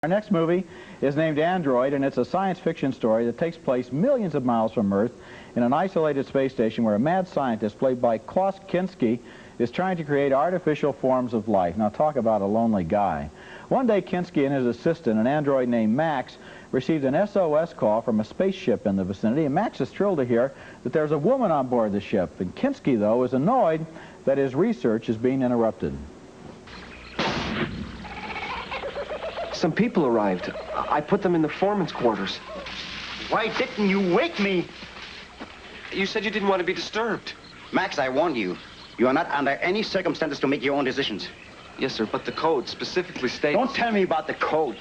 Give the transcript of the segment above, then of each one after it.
Our next movie is named Android, and it's a science fiction story that takes place millions of miles from Earth in an isolated space station where a mad scientist, played by Klaus Kinski, is trying to create artificial forms of life. Now, talk about a lonely guy. One day, Kinski and his assistant, an android named Max, received an SOS call from a spaceship in the vicinity, and Max is thrilled to hear that there's a woman on board the ship. And Kinski, though, is annoyed that his research is being interrupted. Some people arrived. I put them in the foreman's quarters. Why didn't you wake me? You said you didn't want to be disturbed. Max, I warned you. You are not under any circumstances to make your own decisions. Yes, sir, but the code specifically states... Don't tell me about the code.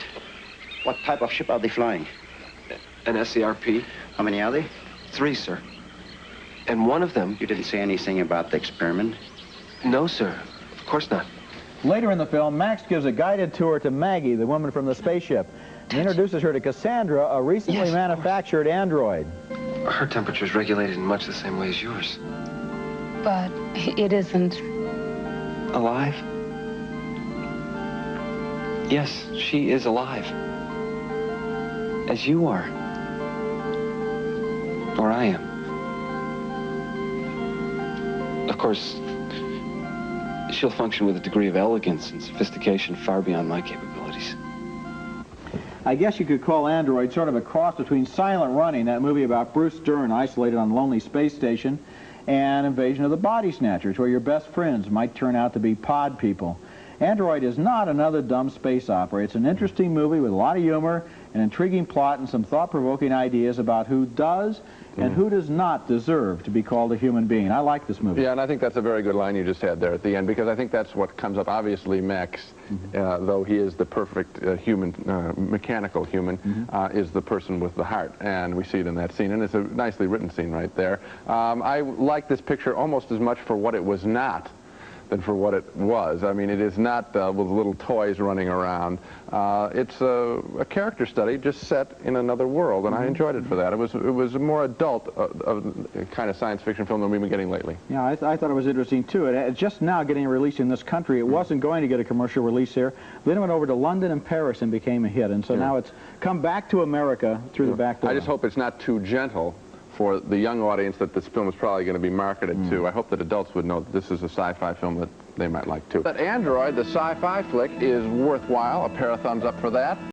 What type of ship are they flying? An SCRP. How many are they? 3, sir. And one of them... You didn't say anything about the experiment? No, sir. Of course not. Later in the film, Max gives a guided tour to Maggie, the woman from the spaceship, and introduces her to Cassandra, a recently manufactured android. Her temperature is regulated in much the same way as yours. But it isn't... Alive? Yes, she is alive. As you are. Or I am. Of course, she'll function with a degree of elegance and sophistication far beyond my capabilities. I guess you could call Android sort of a cross between Silent Running, that movie about Bruce Dern isolated on a lonely space station, and Invasion of the Body Snatchers, where your best friends might turn out to be pod people. Android is not another dumb space opera. It's an interesting movie with a lot of humor, an intriguing plot, and some thought-provoking ideas about who does and who does not deserve to be called a human being. I like this movie. Yeah, and I think that's a very good line you just had there at the end, because I think that's what comes up. Obviously, Max, though he is the perfect human, mechanical human, is the person with the heart, and we see it in that scene, and it's a nicely written scene right there. I like this picture almost as much for what it was not than for what it was. I mean, it is not with little toys running around. It's a character study just set in another world, and I enjoyed it for that. It was a more adult kind of science fiction film than we've been getting lately. Yeah, I thought it was interesting, too. It's just now getting released in this country. It wasn't going to get a commercial release here. Then it went over to London and Paris and became a hit, and so now it's come back to America through the back door. I just hope it's not too gentle for the young audience that this film is probably going to be marketed to. I hope that adults would know that this is a sci-fi film that they might like too. That Android, the sci-fi flick, is worthwhile. A pair of thumbs up for that.